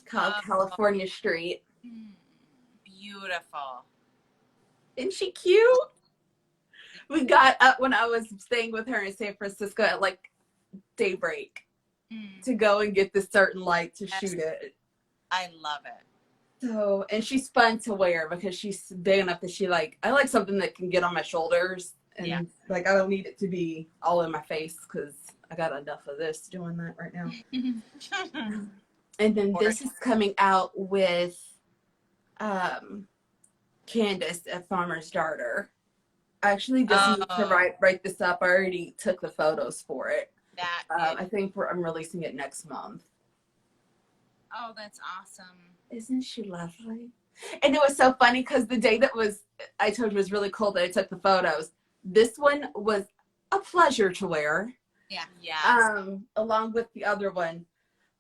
called California Street. Beautiful. Isn't she cute? We got up when I was staying with her in San Francisco at like daybreak to go and get this certain light to shoot it. I love it. So, and she's fun to wear because she's big enough that she like, I like something that can get on my shoulders and like, I don't need it to be all in my face because I got enough of this doing that right now. And then this is coming out with, Candace at Farmer's Darter. I actually just need to write this up. I already took the photos for it. I think I'm releasing it next month. Oh, that's awesome. Isn't she lovely? And it was so funny because the day that I told you was really cool that I took the photos. This one was a pleasure to wear. Yeah. Yeah. Along with the other one,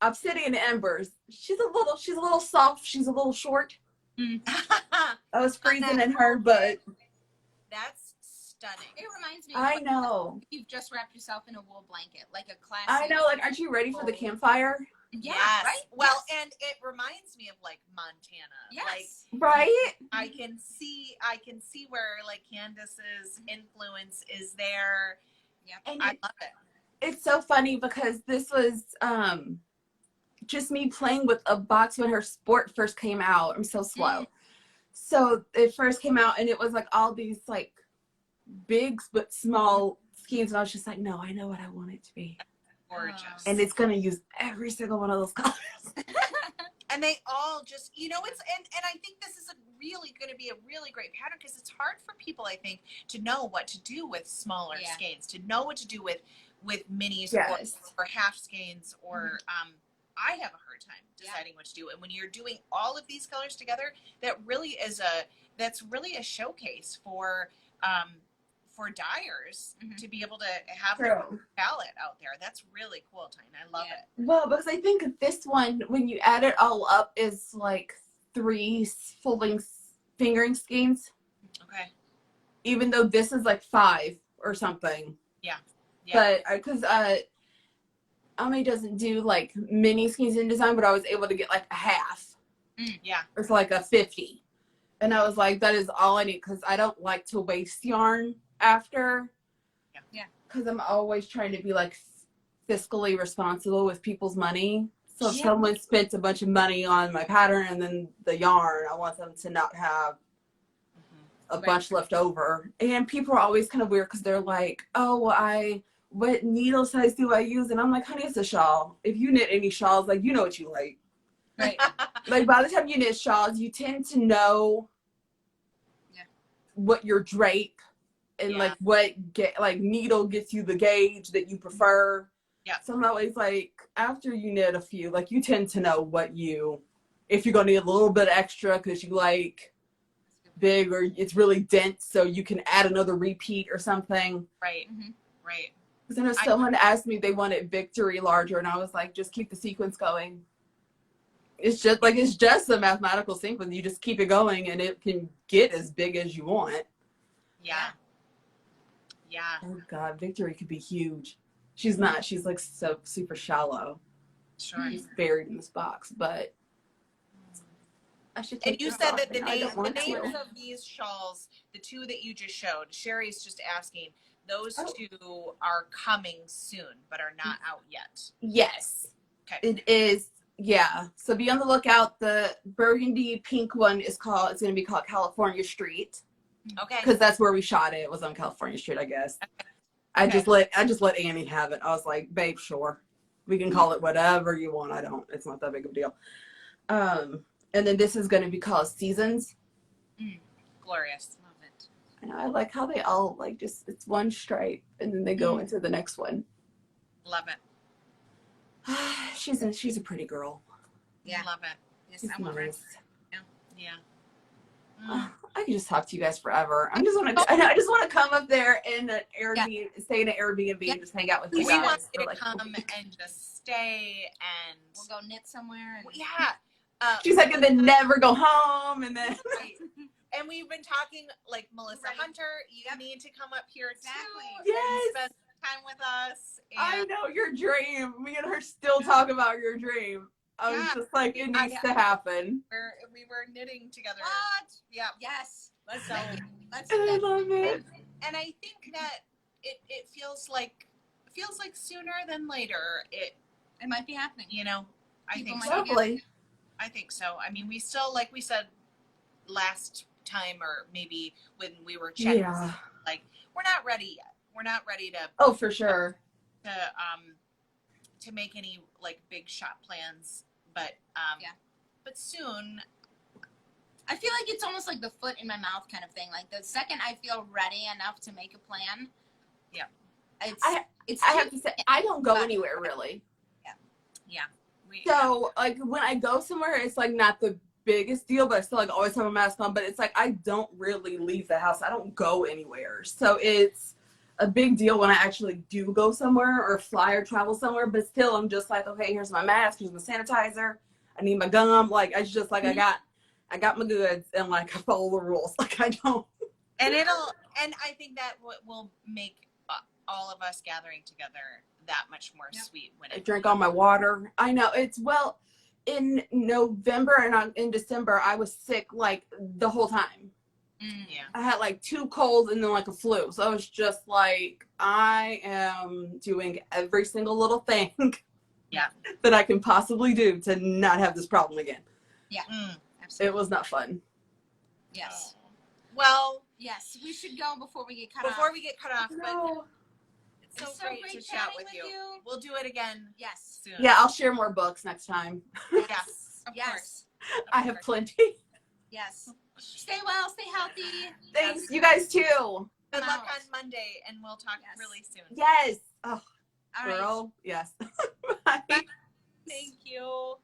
Obsidian Embers. She's a little soft. She's a little short. I was freezing in her, but that's stunning. It reminds me. I know. You've just wrapped yourself in a wool blanket, like a classic. I know. Like, aren't you ready for the campfire? Yeah. Yes. Right. Well, and it reminds me of like Montana. Yes. Like, right. I can see where like Candace's influence is there. Yeah. And I love it. It's so funny because this was just me playing with a box when her sport first came out. I'm so slow. So it first came out and it was like all these like big but small skeins. And I was just like, no, I know what I want it to be. Gorgeous. And it's going to use every single one of those colors. And they all just, you know, it's, and I think this is really going to be a really great pattern because it's hard for people, I think, to know what to do with smaller skeins, to know what to do with minis or half skeins or, I have a hard time deciding what to do. And when you're doing all of these colors together, that's really a showcase for Dyers to be able to have their palette out there. That's really cool, Tyne. I love it. Well, because I think this one, when you add it all up, is like 3 full-length fingering skeins. Okay. Even though this is like 5 or something. Yeah. But because Ami doesn't do like mini skeins in design, but I was able to get like a half. Yeah. It's like a 50. And I was like, that is all I need because I don't like to waste yarn after. Yeah. Because I'm always trying to be like fiscally responsible with people's money. So if someone spent a bunch of money on my pattern and then the yarn, I want them to not have a bunch left over. And people are always kind of weird because they're like, oh, well, what needle size do I use? And I'm like, honey, it's a shawl. If you knit any shawls, like, you know what you like. Right. Like, by the time you knit shawls, you tend to know what your drape and like what needle gets you the gauge that you prefer. Yeah. So I'm always like, after you knit a few, like, you tend to know if you're going to need a little bit extra because you like big or it's really dense, so you can add another repeat or something. Right. Right. Because I know someone asked me they wanted Victory larger, and I was like, just keep the sequence going. It's just a mathematical sequence. You just keep it going, and it can get as big as you want. Yeah. Yeah. Oh God, Victory could be huge. She's not. She's like so super shallow. Sure. She's buried in this box, but I should take And you this said off, that the and I don't want names to. of these shawls, the two that you just showed, Sherry's just asking, those two are coming soon, but are not out yet. Yes. Okay. It is. Yeah. So be on the lookout. The burgundy pink one it's going to be called California Street. Okay. Because that's where we shot it. It was on California Street, I guess. I just let Annie have it. I was like, babe, sure. We can call it whatever you want. It's not that big of a deal. And then this is going to be called Seasons. Glorious. Love it. I know. I like how they all like just, it's one stripe and then they go into the next one. Love it. She's a pretty girl. Yeah. Love it. Yes, She's I love her. nice. Yeah. I could just talk to you guys forever. I just want to come up there in an Airbnb, stay in an Airbnb, and just hang out with you We guys. want you for to come and just stay and We'll go knit somewhere. And... yeah. She's like, and then never go home, and then. Right. And we've been talking, like, Melissa Hunter, you need to come up here too. Yes. And spend time with us. And I know your dream. Me and her still talk about your dream. I was just like, it needs to happen. We were knitting together. What? Yeah. Yes. Let's do I love it. And I think that it feels like sooner than later. It might be happening. You know, I think so. Probably. I think so. I mean, we still, like we said last time, or maybe when we were chatting, like, we're not ready yet. We're not ready to. Oh, for sure. To make any like big shop plans, but but soon. I feel like it's almost like the foot in my mouth kind of thing. Like the second I feel ready enough to make a plan. Yeah. I have to say, I don't go anywhere really. Yeah. So like when I go somewhere, it's like not the biggest deal, but I still like always have a mask on. But it's like I don't really leave the house. I don't go anywhere. So it's a big deal when I actually do go somewhere or fly or travel somewhere. But still, I'm just like, okay, here's my mask, here's my sanitizer. I need my gum. Like I just like I got my goods, and like I follow the rules. Like I don't. And I think that will make all of us gathering together that much more sweet when I drink all my water. I know in November and in December I was sick like the whole time. Yeah. I had like 2 colds and then like a flu. So I was just like, I am doing every single little thing that I can possibly do to not have this problem again. Yeah. Absolutely. It was not fun. Yes. Well, yes, we should go before we get cut off. Before we get cut off, No. but it's so great to chat with you. We'll do it again. Yes. Soon. Yeah, I'll share more books next time. Yes. Of Yes. course. I have plenty. Yes. Stay well, stay healthy. Thanks. You guys too. Good luck on Monday, and we'll talk really soon. Yes. Oh, All girl. right. Yes. Bye. Thank you.